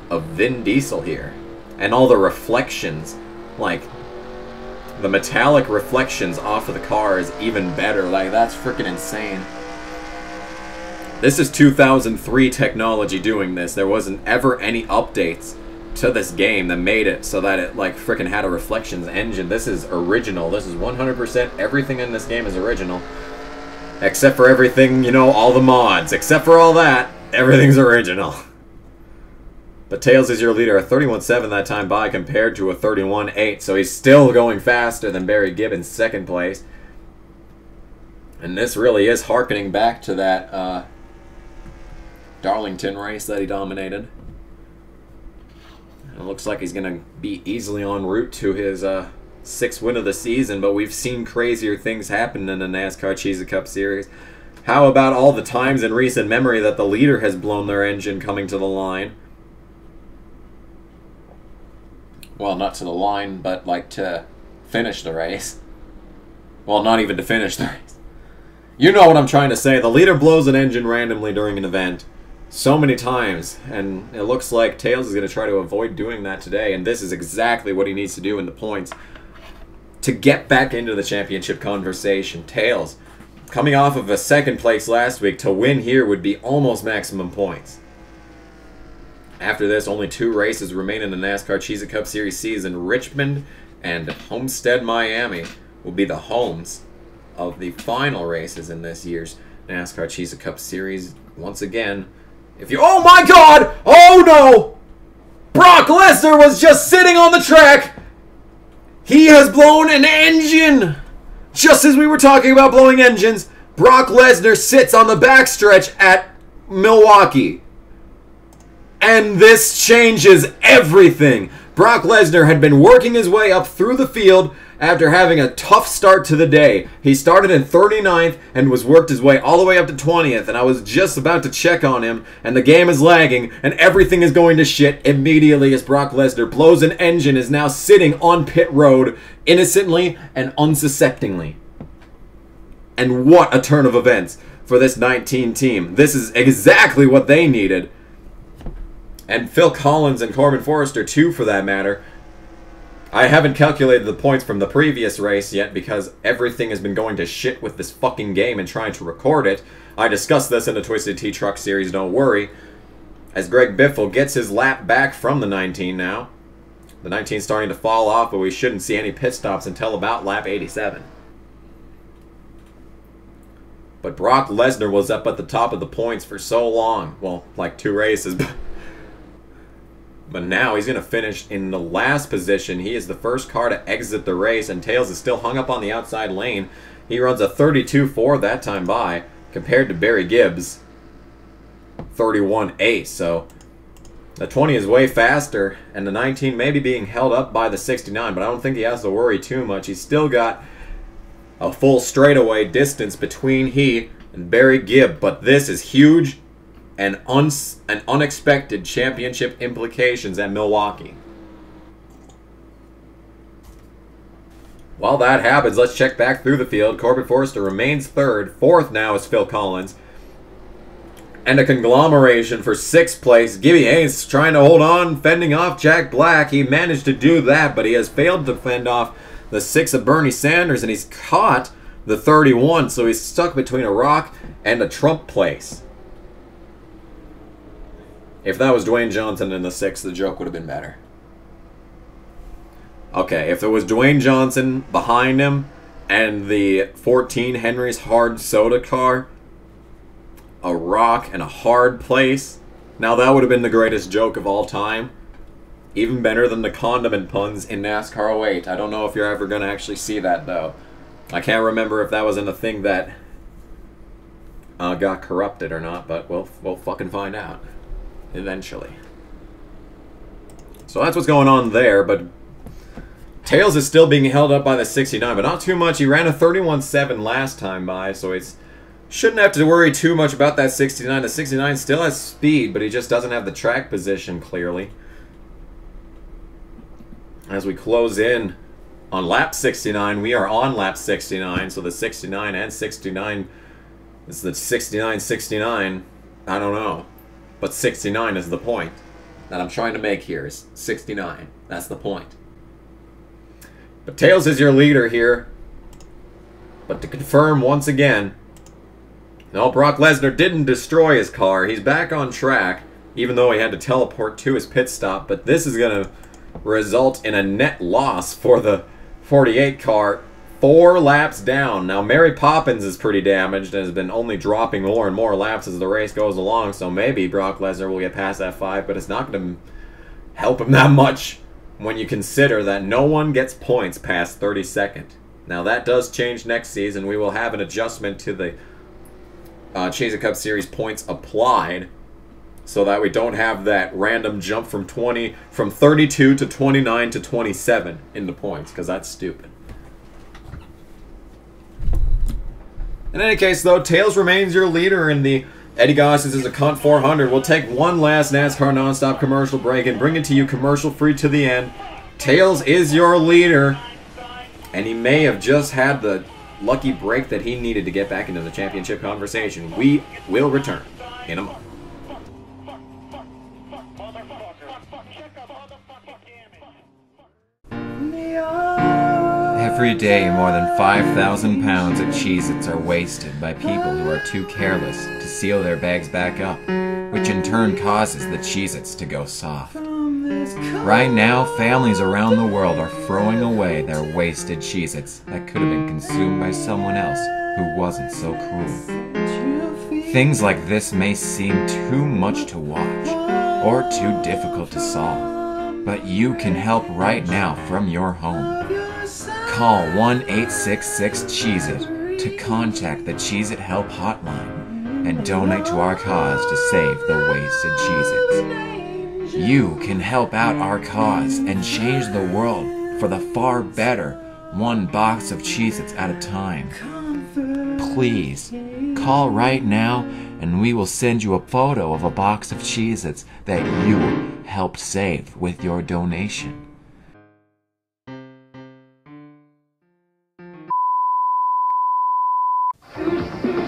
Speaker 1: of Vin Diesel here. And all the reflections, like, the metallic reflections off of the car is even better. Like, that's freaking insane. This is 2003 technology doing this. There wasn't ever any updates to this game that made it so that it, like, freaking had a reflections engine. This is original. This is 100%. Everything in this game is original. Except for everything, you know, all the mods. Except for all that, everything's original. But Tails is your leader, a 31.7 that time by compared to a 31.8. So he's still going faster than Barry Gibb in second place. And this really is harkening back to that Darlington race that he dominated. It looks like he's going to be easily en route to his 6th win of the season, but we've seen crazier things happen in the NASCAR Cheez Cup Series. How about all the times in recent memory that the leader has blown their engine coming to the line? Well, not to the line, but like to finish the race. Well, not even to finish the race. You know what I'm trying to say. The leader blows an engine randomly during an event so many times, and it looks like Tails is going to try to avoid doing that today, and this is exactly what he needs to do in the points to get back into the championship conversation. Tails, coming off of a 2nd place last week, to win here would be almost maximum points. After this, only 2 races remain in the NASCAR Cheez Cup Series season. Richmond and Homestead, Miami will be the homes of the final races in this year's NASCAR Cheez Cup Series. Once again, if you... Oh my God! Oh no! Brock Lesnar was just sitting on the track! He has blown an engine! Just as we were talking about blowing engines, Brock Lesnar sits on the backstretch at Milwaukee. And this changes everything. Brock Lesnar had been working his way up through the field after having a tough start to the day. He started in 39th and was worked his way all the way up to 20th, and I was just about to check on him, and the game is lagging, and everything is going to shit immediately as Brock Lesnar blows an engine, is now sitting on pit road innocently and unsuspectingly. And what a turn of events for this 19 team. This is exactly what they needed. And Phil Collins and Corbin Forrester too, for that matter. I haven't calculated the points from the previous race yet because everything has been going to shit with this fucking game and trying to record it. I discussed this in the Twisted Tea Truck series, don't worry. As Greg Biffle gets his lap back from the 19 now. The 19's starting to fall off, but we shouldn't see any pit stops until about lap 87. But Brock Lesnar was up at the top of the points for so long. Well, like 2 races, but now he's going to finish in the last position. He is the first car to exit the race, and Tails is still hung up on the outside lane. He runs a 32.4 that time by, compared to Barry Gibbs' 31.8. So the 20 is way faster, and the 19 may be being held up by the 69, but I don't think he has to worry too much. He's still got a full straightaway distance between he and Barry Gibb, but this is huge. And unexpected championship implications at Milwaukee. While that happens, let's check back through the field. Corbin Forrester remains 3rd. 4th now is Phil Collins. And a conglomeration for 6th place. Gibby Hayes trying to hold on, fending off Jack Black. He managed to do that, but he has failed to fend off the 6 of Bernie Sanders, and he's caught the 31, so he's stuck between a rock and a Trump place. If that was Dwayne Johnson in the 6th, the joke would have been better. Okay, if it was Dwayne Johnson behind him and the 14 Henry's hard soda car, a rock and a hard place, now that would have been the greatest joke of all time. Even better than the condiment puns in NASCAR 08. I don't know if you're ever going to actually see that, though. I can't remember if that was in the thing that got corrupted or not, but we'll fucking find out. Eventually. So that's what's going on there, but Tails is still being held up by the 69, but not too much. He ran a 31.7 last time by, so he shouldn't have to worry too much about that 69. The 69 still has speed, but he just doesn't have the track position clearly. As we close in on lap 69, we are on lap 69, so the 69 and 69 is the 69-69. I don't know. But 69 is the point that I'm trying to make here, is 69. That's the point. But Tails is your leader here. But to confirm once again, no, Brock Lesnar didn't destroy his car. He's back on track, even though he had to teleport to his pit stop. But this is going to result in a net loss for the 48 car. 4 laps down. Now, Mary Poppins is pretty damaged and has been only dropping more and more laps as the race goes along. So maybe Brock Lesnar will get past that 5, but it's not going to help him that much when you consider that no one gets points past 32nd. Now, that does change next season. We will have an adjustment to the Cheez Cup Series points applied so that we don't have that random jump from 32 to 29 to 27 in the points, because that's stupid. In any case, though, Tails remains your leader in the Eddie Goss's is a Cunt 400. We'll take one last NASCAR Nonstop commercial break and bring it to you commercial-free to the end. Tails is your leader, and he may have just had the lucky break that he needed to get back into the championship conversation. We will return in a moment.
Speaker 7: Every day, more than 5,000 pounds of Cheez-Its are wasted by people who are too careless to seal their bags back up, which in turn causes the Cheez-Its to go soft. Right now, families around the world are throwing away their wasted Cheez-Its that could have been consumed by someone else who wasn't so cruel. Things like this may seem too much to watch, or too difficult to solve, but you can help right now from your home. Call 1-866-CHEEZ-IT to contact the Cheez-It Help Hotline and donate to our cause to save the wasted Cheez-Its. You can help out our cause and change the world for the far better, one box of Cheez-Its at a time. Please, call right now and we will send you a photo of a box of Cheez-Its that you helped save with your donation.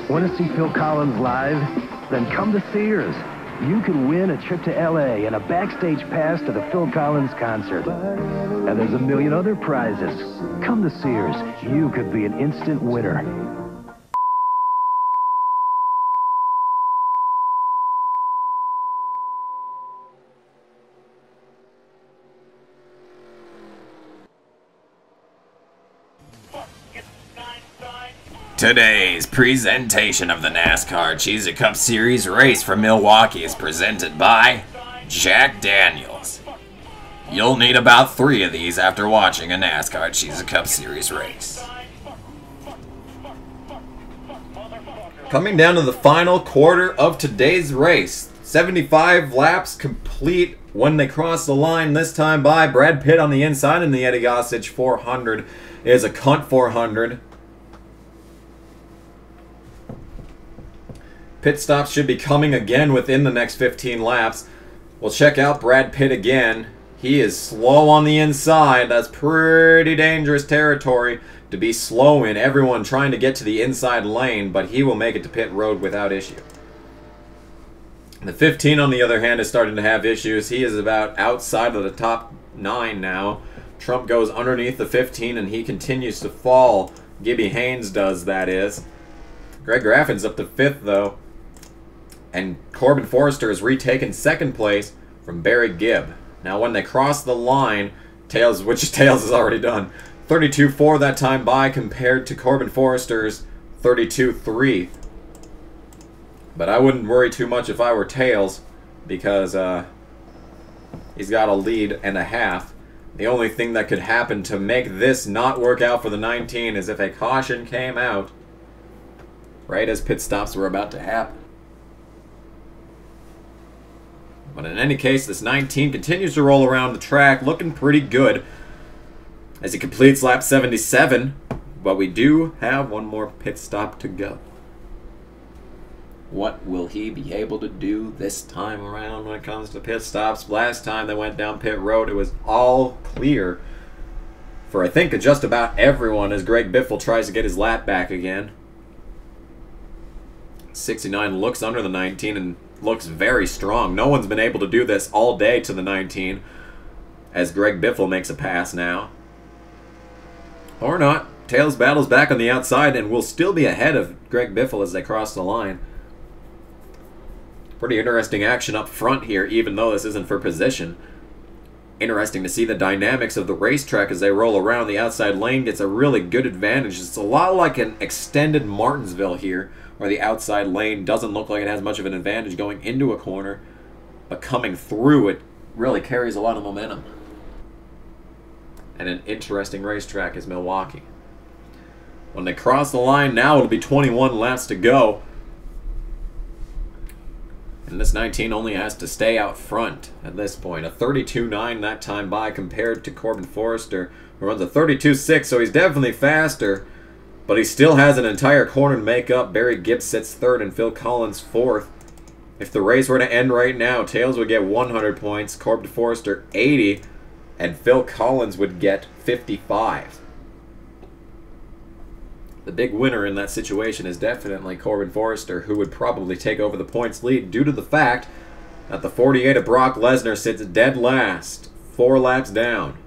Speaker 14: Want to see Phil Collins live? Then come to Sears. You can win a trip to LA and a backstage pass to the Phil Collins concert. And there's a million other prizes. Come to Sears. You could be an instant winner.
Speaker 7: Today's presentation of the NASCAR Cheez Cup Series race from Milwaukee is presented by Jack Daniels. You'll need about 3 of these after watching a NASCAR Cheez Cup Series race.
Speaker 1: Coming down to the final quarter of today's race. 75 laps complete when they cross the line, this time by Brad Pitt on the inside, and the Eddie Gossage 400 is a Cunt 400. Pit stops should be coming again within the next 15 laps. We'll check out Brad Pitt again. He is slow on the inside. That's pretty dangerous territory to be slow in. Everyone trying to get to the inside lane, but he will make it to pit road without issue. The 15, on the other hand, is starting to have issues. He is about outside of the top 9 now. Trump goes underneath the 15, and he continues to fall. Gibby Haynes does, that is. Greg Graffin's up to 5th, though. And Corbin Forrester has retaken 2nd place from Barry Gibb. Now, when they cross the line, Tails has already done, 32.4 that time by compared to Corbin Forrester's 32.3. But I wouldn't worry too much if I were Tails, because he's got a lead and a half. The only thing that could happen to make this not work out for the 19 is if a caution came out right as pit stops were about to happen. But in any case, this 19 continues to roll around the track, looking pretty good as he completes lap 77. But we do have one more pit stop to go. What will he be able to do this time around when it comes to pit stops? Last time they went down pit road, it was all clear for I think just about everyone as Greg Biffle tries to get his lap back again. 69 looks under the 19 and looks very strong. No one's been able to do this all day to the 19, as Greg Biffle makes a pass now. Or not. Tails battles back on the outside and will still be ahead of Greg Biffle as they cross the line. Pretty interesting action up front here, even though this isn't for position. Interesting to see the dynamics of the racetrack as they roll around. The outside lane gets a really good advantage. It's a lot like an extended Martinsville here, where the outside lane doesn't look like it has much of an advantage going into a corner, but coming through it really carries a lot of momentum. And an interesting racetrack is Milwaukee. When they cross the line now, it'll be 21 laps to go. And this 19 only has to stay out front at this point. A 32.9 that time by compared to Corbin Forrester, who runs a 32.6, so he's definitely faster. But he still has an entire corner to make up. Barry Gibbs sits third and Phil Collins fourth. If the race were to end right now, Tails would get 100 points, Corbin Forrester 80, and Phil Collins would get 55. The big winner in that situation is definitely Corbin Forrester, who would probably take over the points lead due to the fact that the 48 of Brock Lesnar sits dead last, 4 laps down,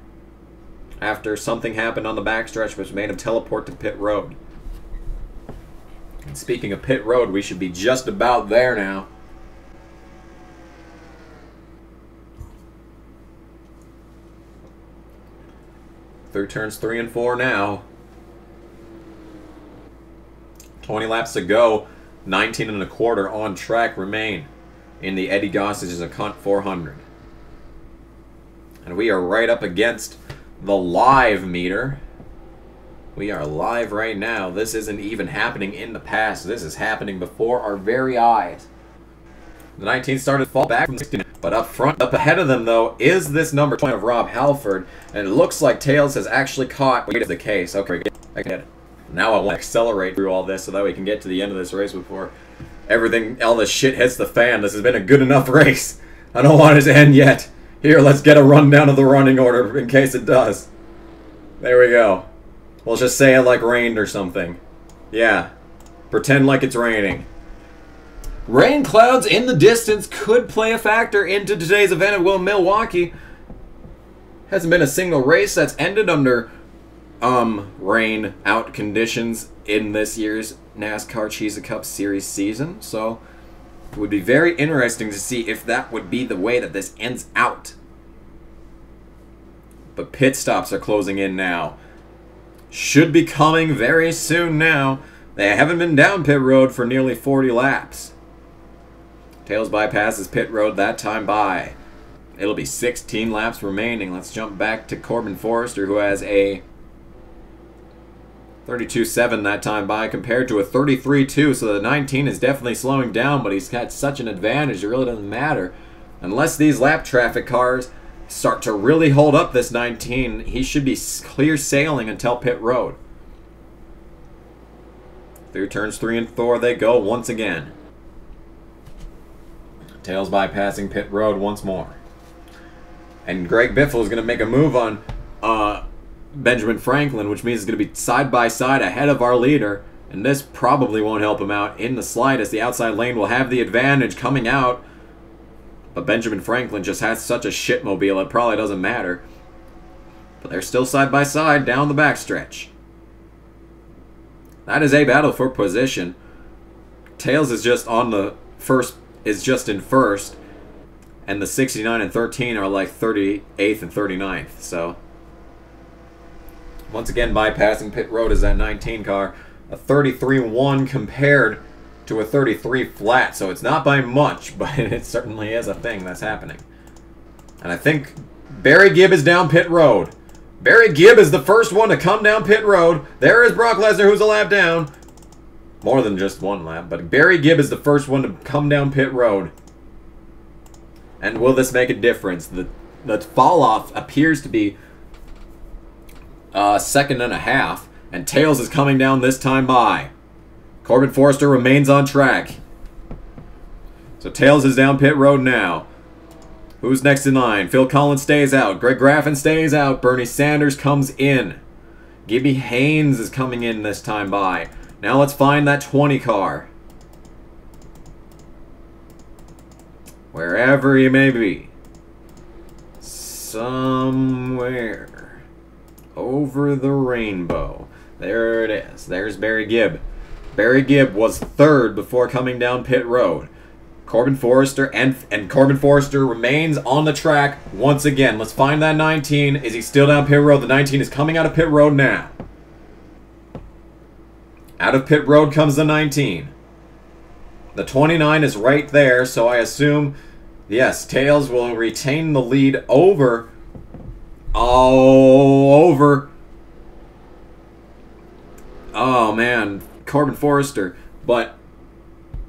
Speaker 1: after something happened on the backstretch which made him teleport to pit road. And speaking of pit road, we should be just about there now. Through turns 3 and 4 now. 20 laps to go. 19 and a quarter on track remain in the Eddie Gossage's a Cunt 400. And we are right up against the live meter. We are live right now. This isn't even happening in the past. This is happening before our very eyes. The 19 started to fall back from 16, but up front, up ahead of them though, is this number 20 of Rob Halford, and it looks like Tails has actually caught. Wait, is the case? Okay, I get it. Now I want to accelerate through all this so that we can get to the end of this race before everything, all this shit hits the fan. This has been a good enough race. I don't want it to end yet. Here, let's get a rundown of the running order in case it does. There we go. We'll just say it like rained or something. Yeah. Pretend like it's raining. Rain clouds in the distance could play a factor into today's event at Milwaukee. Hasn't been a single race that's ended under rain out conditions in this year's NASCAR Cheez Cup Series season, so it would be very interesting to see if that would be the way that this ends out. But pit stops are closing in now. Should be coming very soon now. They haven't been down pit road for nearly 40 laps. Tails bypasses pit road that time by. It'll be 16 laps remaining. Let's jump back to Corbin Forrester, who has a 32.7 that time by compared to a 33.2, so the 19 is definitely slowing down, but he's got such an advantage it really doesn't matter. Unless these lap traffic cars start to really hold up this 19, he should be clear sailing until pit road. Through turns 3 and 4 they go once again. Tails bypassing pit road once more. And Greg Biffle is going to make a move on Benjamin Franklin, which means it's going to be side by side ahead of our leader, and this probably won't help him out in the slightest. The outside lane will have the advantage coming out, but Benjamin Franklin just has such a shitmobile it probably doesn't matter. But they're still side by side down the backstretch. That is a battle for position. Tails is just on the first, is just in first, and the 69 and 13 are like 38th and 39th, so once again, bypassing pit road is that 19 car. A 33.1 compared to a 33 flat. So it's not by much, but it certainly is a thing that's happening. And I think Barry Gibb is down pit road. Barry Gibb is the first one to come down pit road. There is Brock Lesnar, who's a lap down. More than just one lap, but Barry Gibb is the first one to come down pit road. And will this make a difference? The fall off appears to be second and a half, and Tails is coming down this time by. Corbin Forrester remains on track. So Tails is down pit road now. Who's next in line? Phil Collins stays out. Greg Graffin stays out. Bernie Sanders comes in. Gibby Haynes is coming in this time by. Now let's find that 20 car. wherever he may be, somewhere over the rainbow. There it is. There's Barry Gibb. Barry Gibb was third before coming down pit road. Corbin Forrester and Corbin Forrester remains on the track once again. Let's find that 19. Is he still down pit road? The 19 is coming out of pit road now. Out of pit road comes the 19. The 29 is right there, so I assume, yes, Tails will retain the lead over. Oh, man. Corbin Forrester. But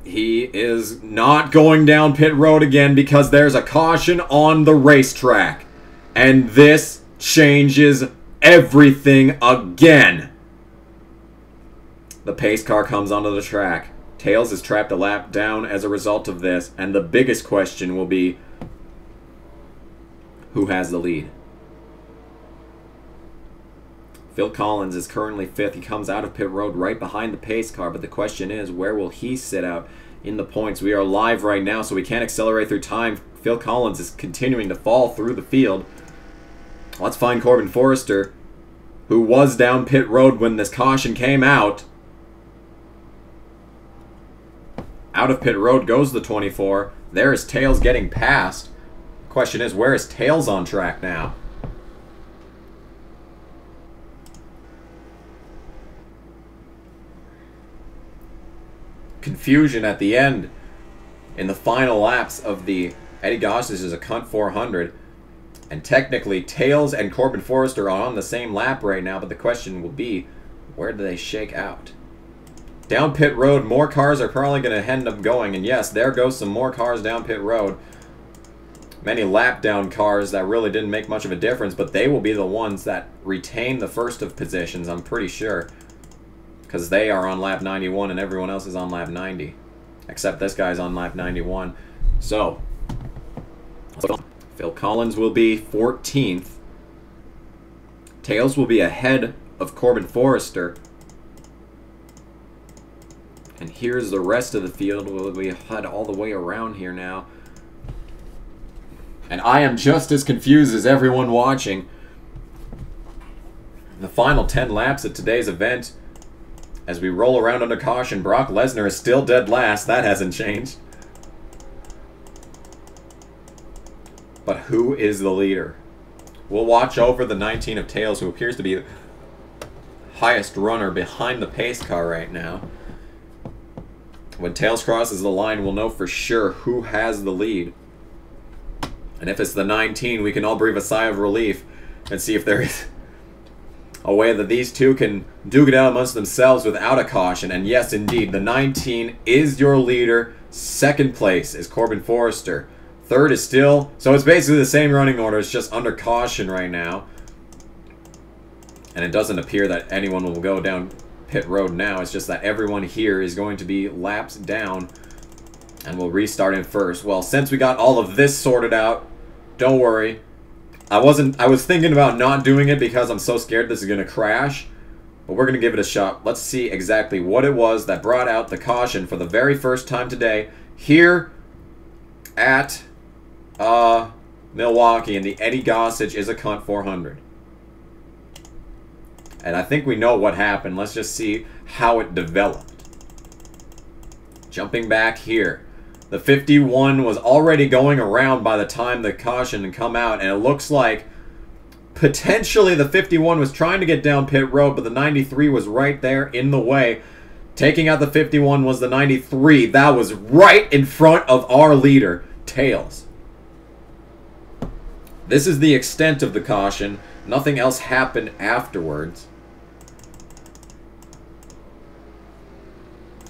Speaker 1: he is not going down pit road again because there's a caution on the racetrack. And this changes everything again. The pace car comes onto the track. Tails is trapped a lap down as a result of this, and the biggest question will be, who has the lead? Phil Collins is currently 5th. He comes out of pit road right behind the pace car, but the question is, where will he sit out in the points? We are live right now, so we can't accelerate through time. Phil Collins is continuing to fall through the field. Let's find Corbin Forrester, who was down pit road when this caution came out. Out of pit road goes the 24. There is Tails getting past. Question is, where is Tails on track now? Confusion at the end in the final laps of the Eddie Gossage is a cunt 400. And technically, Tails and Corbin Forrester are on the same lap right now, but the question will be, where do they shake out? Down pit road, more cars are probably going to end up going. And yes, there goes some more cars down pit road. Many lap down cars that really didn't make much of a difference, but they will be the ones that retain the first of positions, I'm pretty sure. Because they are on lap 91 and everyone else is on lap 90. Except this guy's on lap 91. So, Phil Collins will be 14th. Tails will be ahead of Corbin Forrester. And here's the rest of the field. We head all the way around here now. And I am just as confused as everyone watching. The final 10 laps at today's event. As we roll around under caution, Brock Lesnar is still dead last. That hasn't changed. But who is the leader? We'll watch over the 19 of Tails, who appears to be the highest runner behind the pace car right now. When Tails crosses the line, we'll know for sure who has the lead. And if it's the 19, we can all breathe a sigh of relief and see if there is a way that these two can duke it out amongst themselves without a caution. And yes, indeed, the 19 is your leader. Second place is Corbin Forrester. Third is still... So it's basically the same running order. It's just under caution right now. And it doesn't appear that anyone will go down pit road now. It's just that everyone here is going to be laps down and we'll restart in first. Well, since we got all of this sorted out, don't worry. I was thinking about not doing it because I'm so scared this is going to crash, but we're going to give it a shot. Let's see exactly what it was that brought out the caution for the very first time today here at Milwaukee, and the Eddie Gossage is a cunt 400. And I think we know what happened. Let's just see how it developed. Jumping back here. The 51 was already going around by the time the caution had come out, and it looks like potentially the 51 was trying to get down pit road, but the 93 was right there in the way. Taking out the 51 was the 93. That was right in front of our leader, Tails. This is the extent of the caution. Nothing else happened afterwards.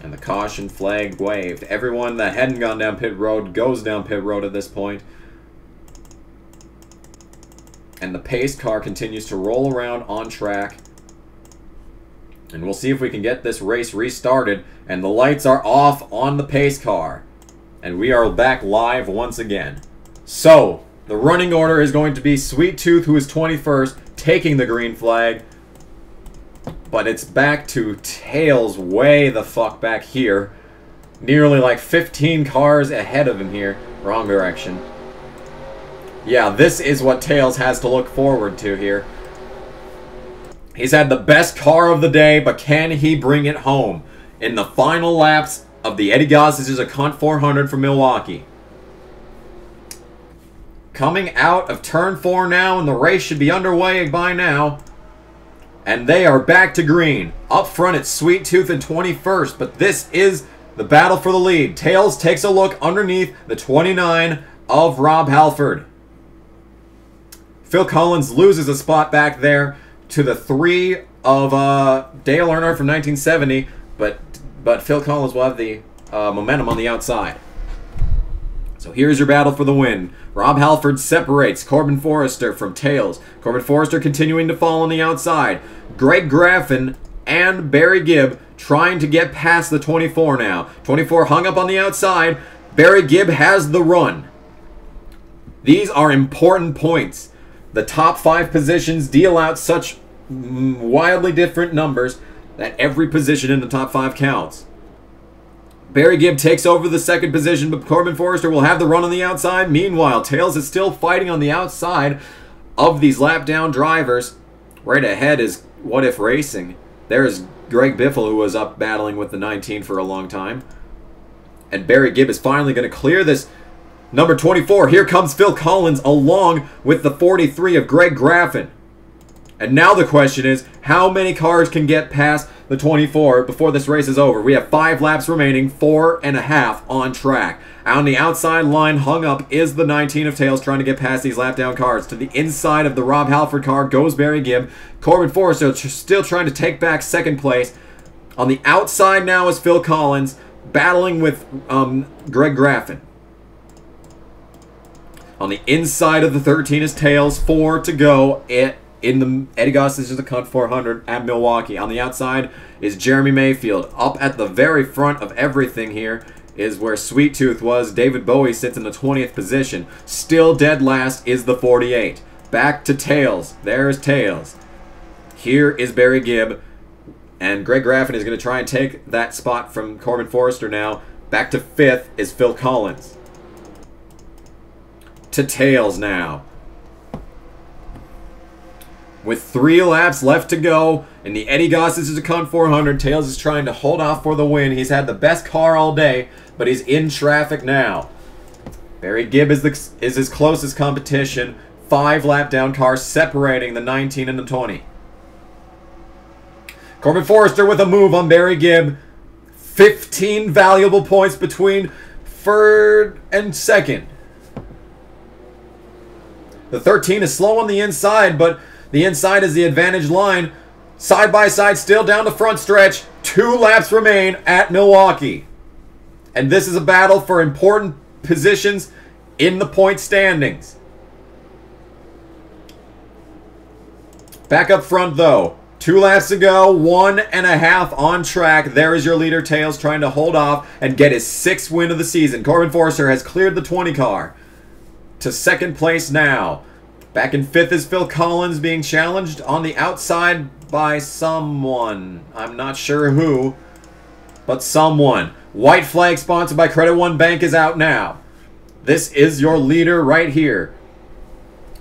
Speaker 1: And the caution flag waved. Everyone that hadn't gone down pit road goes down pit road at this point. And the pace car continues to roll around on track. And we'll see if we can get this race restarted. And the lights are off on the pace car. And we are back live once again. So, the running order is going to be Sweet Tooth, who is 21st, taking the green flag. But it's back to Tails way the fuck back here. nearly like 15 cars ahead of him here. Wrong direction. Yeah, this is what Tails has to look forward to here. He's had the best car of the day, but can he bring it home in the final laps of the Eddie Goss's a Cunt 400 from Milwaukee? Coming out of turn 4 now, and the race should be underway by now. And they are back to green. Up front, it's Sweet Tooth in 21st, but this is the battle for the lead. Tails takes a look underneath the 29 of Rob Halford. Phil Collins loses a spot back there to the 3 of Dale Earnhardt from 1970, but Phil Collins will have the momentum on the outside. So here's your battle for the win. Rob Halford separates Corbin Forrester from Tails. Corbin Forrester continuing to fall on the outside. Greg Graffin and Barry Gibb trying to get past the 24 now. 24 hung up on the outside. Barry Gibb has the run. These are important points. The top 5 positions deal out such wildly different numbers that every position in the top 5 counts. Barry Gibb takes over the second position, but Corbin Forrester will have the run on the outside. Meanwhile, Tails is still fighting on the outside of these lap-down drivers. Right ahead is What If Racing. There's Greg Biffle, who was up battling with the 19 for a long time. And Barry Gibb is finally going to clear this number 24. Here comes Phil Collins along with the 43 of Greg Graffin. And now the question is, how many cars can get past the 24 before this race is over? We have 5 laps remaining, 4.5 on track. On the outside line hung up is the 19 of Tails trying to get past these lap down cars. To the inside of the Rob Halford car goes Barry Gibb. Corbin Forrester still trying to take back second place. On the outside now is Phil Collins battling with Greg Graffin. On the inside of the 13 is Tails, 4 to go in the Eddie Goss's is a Cunt 400 at Milwaukee. On the outside is Jeremy Mayfield. Up at the very front of everything here is where Sweet Tooth was. David Bowie sits in the 20th position. Still dead last is the 48. Back to Tails. There's Tails. Here is Barry Gibb. And Greg Graffin is going to try and take that spot from Corbin Forrester now. Back to 5th is Phil Collins. To Tails now. With 3 laps left to go in the Eddie Goss's is a Cunt 400, Tails is trying to hold off for the win. He's had the best car all day, but he's in traffic now. Barry Gibb is his closest competition. 5 lap down cars separating the 19 and the 20. Corbin Forrester with a move on Barry Gibb. 15 valuable points between 3rd and 2nd. The 13 is slow on the inside, but the inside is the advantage line. Side by side, still down the front stretch. 2 laps remain at Milwaukee. And this is a battle for important positions in the point standings. Back up front, though. 2 laps to go, 1.5 on track. There is your leader, Tails, trying to hold off and get his 6th win of the season. Corbin Forrester has cleared the 20 car to 2nd place now. Back in 5th is Phil Collins being challenged on the outside by someone. I'm not sure who, but someone. White flag sponsored by Credit One Bank is out now. This is your leader right here.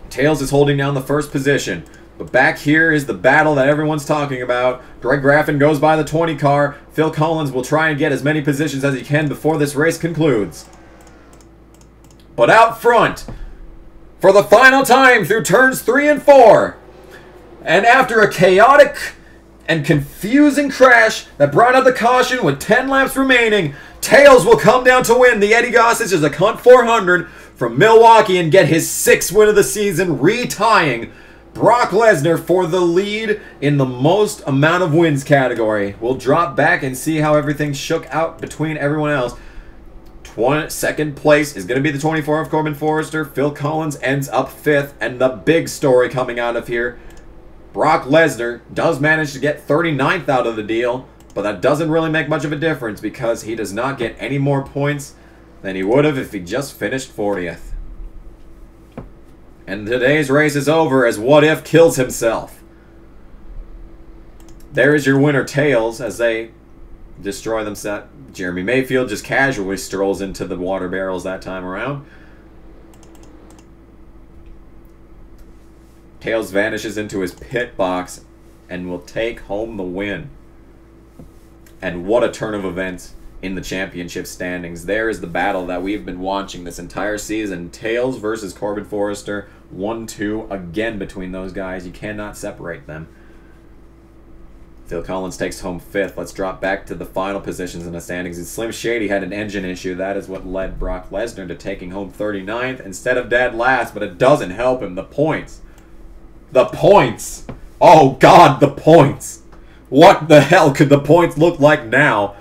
Speaker 1: Tails is holding down the 1st position. But back here is the battle that everyone's talking about. Greg Graffin goes by the 20 car. Phil Collins will try and get as many positions as he can before this race concludes. But out front, for the final time through turns 3 and 4, and after a chaotic and confusing crash that brought out the caution with 10 laps remaining, Tails will come down to win the Eddie Goss's is a Cunt 400 from Milwaukee and get his 6th win of the season, retying Brock Lesnar for the lead in the most amount of wins category. We'll drop back and see how everything shook out between everyone else. 2nd place is going to be the 24 of Corbin Forrester. Phil Collins ends up 5th. And the big story coming out of here, Brock Lesnar does manage to get 39th out of the deal, but that doesn't really make much of a difference because he does not get any more points than he would have if he just finished 40th. And today's race is over as What If kills himself. There is your winner, Tails, as they destroy them. Jeremy Mayfield just casually strolls into the water barrels that time around. Tails vanishes into his pit box and will take home the win. And what a turn of events in the championship standings. There is the battle that we've been watching this entire season. Tails versus Corbin Forrester. 1-2 again between those guys. You cannot separate them. Phil Collins takes home 5th. Let's drop back to the final positions in the standings. And Slim Shady had an engine issue. That is what led Brock Lesnar to taking home 39th instead of dead last, but it doesn't help him. The points. The points. Oh, God, the points. What the hell could the points look like now?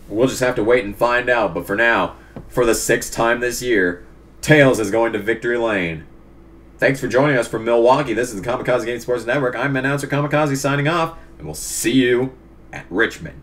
Speaker 1: We'll just have to wait and find out. But for now, for the 6th time this year, Tails is going to victory lane. Thanks for joining us from Milwaukee. This is the Kamikaze Game Sports Network. I'm announcer Kamikaze signing off, and we'll see you at Richmond.